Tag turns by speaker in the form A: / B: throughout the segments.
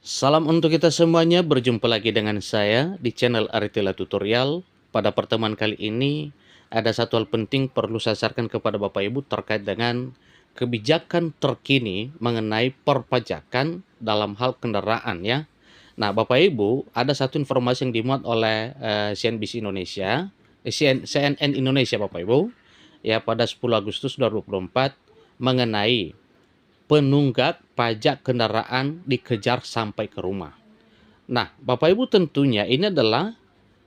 A: Salam untuk kita semuanya, berjumpa lagi dengan saya di channel Aritila Tutorial. Pada pertemuan kali ini, ada satu hal penting perlu saya sarankan kepada Bapak Ibu terkait dengan kebijakan terkini mengenai perpajakan dalam hal kendaraan ya. Nah, Bapak Ibu, ada satu informasi yang dimuat oleh CNBC Indonesia, CNN Indonesia Bapak Ibu, ya pada 10 Agustus 2024 mengenai penunggak pajak kendaraan dikejar sampai ke rumah. Nah, Bapak Ibu tentunya ini adalah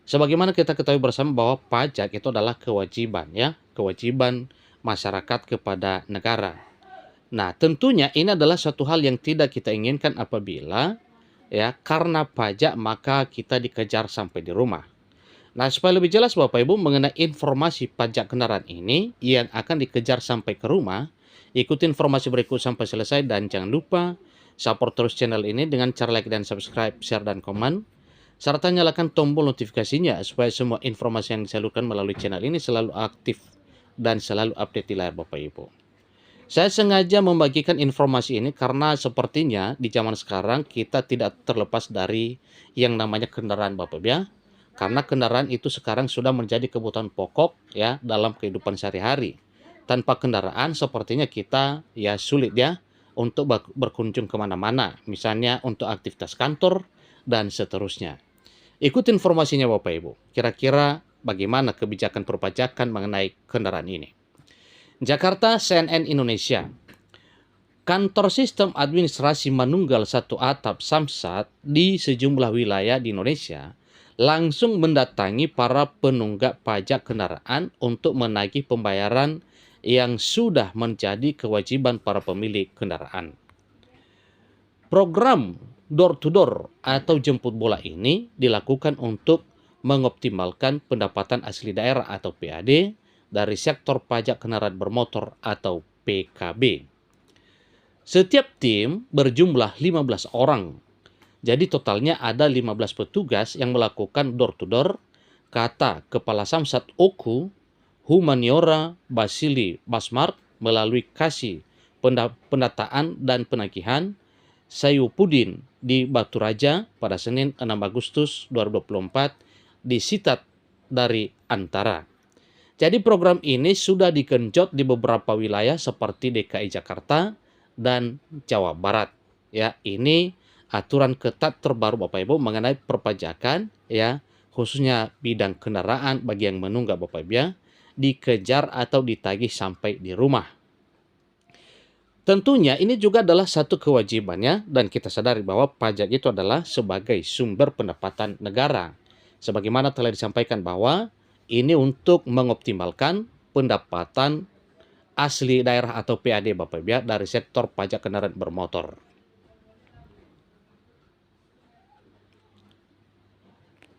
A: sebagaimana kita ketahui bersama bahwa pajak itu adalah kewajiban ya, kewajiban masyarakat kepada negara. Nah, tentunya ini adalah suatu hal yang tidak kita inginkan apabila ya karena pajak maka kita dikejar sampai di rumah. Nah, supaya lebih jelas Bapak Ibu mengenai informasi pajak kendaraan ini yang akan dikejar sampai ke rumah, ikuti informasi berikut sampai selesai dan jangan lupa support terus channel ini dengan cara like dan subscribe, share dan komen, serta nyalakan tombol notifikasinya supaya semua informasi yang disalurkan melalui channel ini selalu aktif dan selalu update di layar Bapak Ibu. Saya sengaja membagikan informasi ini karena sepertinya di zaman sekarang kita tidak terlepas dari yang namanya kendaraan Bapak Ibu ya. Karena kendaraan itu sekarang sudah menjadi kebutuhan pokok ya dalam kehidupan sehari-hari. Tanpa kendaraan sepertinya kita ya sulit ya untuk berkunjung kemana-mana. Misalnya untuk aktivitas kantor dan seterusnya. Ikuti informasinya Bapak Ibu. Kira-kira bagaimana kebijakan perpajakan mengenai kendaraan ini. Jakarta, CNN Indonesia. Kantor Sistem Administrasi Manunggal Satu Atap Samsat di sejumlah wilayah di Indonesia langsung mendatangi para penunggak pajak kendaraan untuk menagih pembayaran yang sudah menjadi kewajiban para pemilik kendaraan. Program door to door atau jemput bola ini dilakukan untuk mengoptimalkan pendapatan asli daerah atau PAD dari sektor pajak kendaraan bermotor atau PKB. Setiap tim berjumlah 15 orang. Jadi totalnya ada 15 petugas yang melakukan door to door, kata Kepala Samsat Oku, Humaniora Basili Basmart melalui kasih pendataan dan penagihan Sayupudin di Batu Raja pada Senin 6 Agustus 2024 disitat dari Antara. Jadi program ini sudah digenjot di beberapa wilayah seperti DKI Jakarta dan Jawa Barat. Ya, ini aturan ketat terbaru Bapak Ibu mengenai perpajakan ya, khususnya bidang kendaraan bagi yang menunggak Bapak Ibu ya, dikejar atau ditagih sampai di rumah. Tentunya ini juga adalah satu kewajibannya dan kita sadari bahwa pajak itu adalah sebagai sumber pendapatan negara. Sebagaimana telah disampaikan bahwa ini untuk mengoptimalkan pendapatan asli daerah atau PAD Bapak Ibu ya, dari sektor pajak kendaraan bermotor.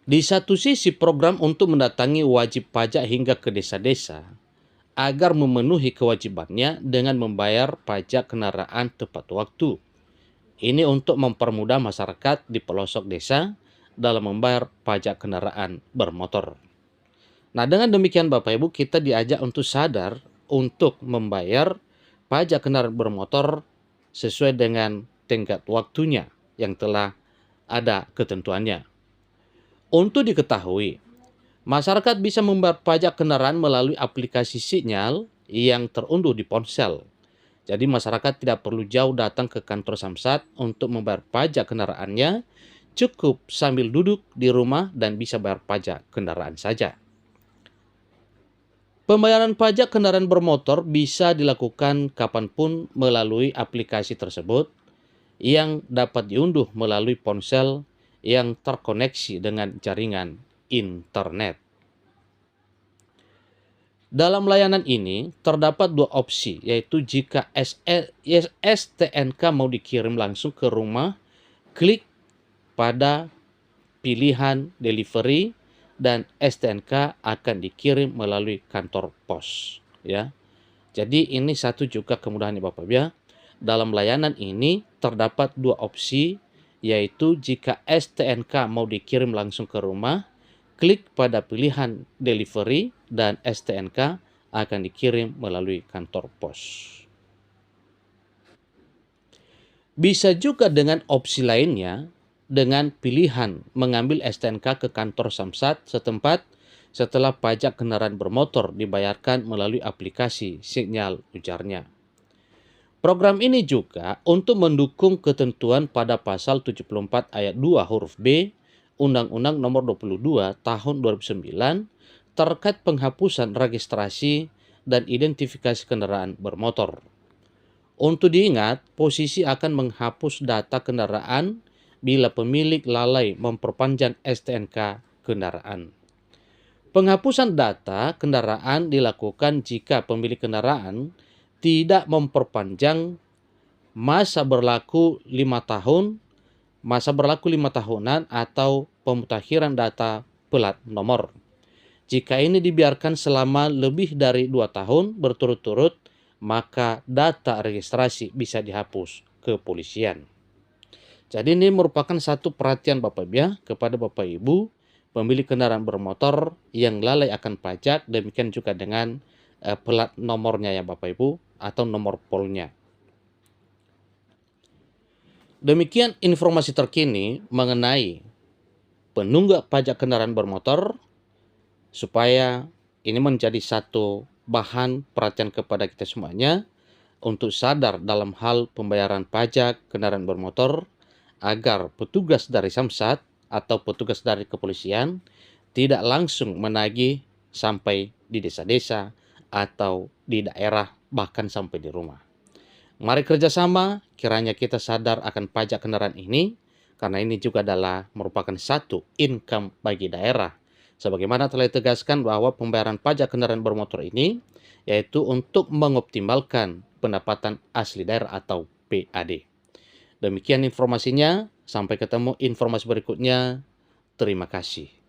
A: Di satu sisi program untuk mendatangi wajib pajak hingga ke desa-desa agar memenuhi kewajibannya dengan membayar pajak kendaraan tepat waktu. Ini untuk mempermudah masyarakat di pelosok desa dalam membayar pajak kendaraan bermotor. Nah, dengan demikian Bapak Ibu, kita diajak untuk sadar untuk membayar pajak kendaraan bermotor sesuai dengan tenggat waktunya yang telah ada ketentuannya. Untuk diketahui, masyarakat bisa membayar pajak kendaraan melalui aplikasi Sinyal yang terunduh di ponsel. Jadi masyarakat tidak perlu jauh datang ke kantor Samsat untuk membayar pajak kendaraannya, cukup sambil duduk di rumah dan bisa bayar pajak kendaraan saja. Pembayaran pajak kendaraan bermotor bisa dilakukan kapanpun melalui aplikasi tersebut yang dapat diunduh melalui ponsel yang terkoneksi dengan jaringan internet. Dalam layanan ini terdapat dua opsi, yaitu jika STNK mau dikirim langsung ke rumah, klik pada pilihan delivery dan STNK akan dikirim melalui kantor pos ya. Jadi ini satu juga kemudahannya Bapak ya. Dalam layanan ini terdapat dua opsi, yaitu jika STNK mau dikirim langsung ke rumah, klik pada pilihan delivery dan STNK akan dikirim melalui kantor pos. Bisa juga dengan opsi lainnya, dengan pilihan mengambil STNK ke kantor Samsat setempat setelah pajak kendaraan bermotor dibayarkan melalui aplikasi, sinyal ujarnya. Program ini juga untuk mendukung ketentuan pada pasal 74 ayat 2 huruf B Undang-Undang Nomor 22 Tahun 2009 terkait penghapusan registrasi dan identifikasi kendaraan bermotor. Untuk diingat, posisi akan menghapus data kendaraan bila pemilik lalai memperpanjang STNK kendaraan. Penghapusan data kendaraan dilakukan jika pemilik kendaraan tidak memperpanjang masa berlaku 5 tahun, masa berlaku 5 tahunan atau pemutakhiran data plat nomor. Jika ini dibiarkan selama lebih dari 2 tahun berturut-turut, maka data registrasi bisa dihapus kepolisian. Jadi ini merupakan satu perhatian Bapak Ibu ya, kepada Bapak Ibu pemilik kendaraan bermotor yang lalai akan pajak, demikian juga dengan plat nomornya ya Bapak Ibu, atau nomor polnya. Demikian informasi terkini mengenai penunggak pajak kendaraan bermotor, supaya ini menjadi satu bahan perhatian kepada kita semuanya untuk sadar dalam hal pembayaran pajak kendaraan bermotor, agar petugas dari Samsat atau petugas dari kepolisian tidak langsung menagih sampai di desa-desa atau di daerah, bahkan sampai di rumah. Mari kerjasama, kiranya kita sadar akan pajak kendaraan ini, karena ini juga adalah merupakan satu income bagi daerah. Sebagaimana telah ditegaskan bahwa pembayaran pajak kendaraan bermotor ini yaitu untuk mengoptimalkan pendapatan asli daerah atau PAD. Demikian informasinya, sampai ketemu informasi berikutnya. Terima kasih.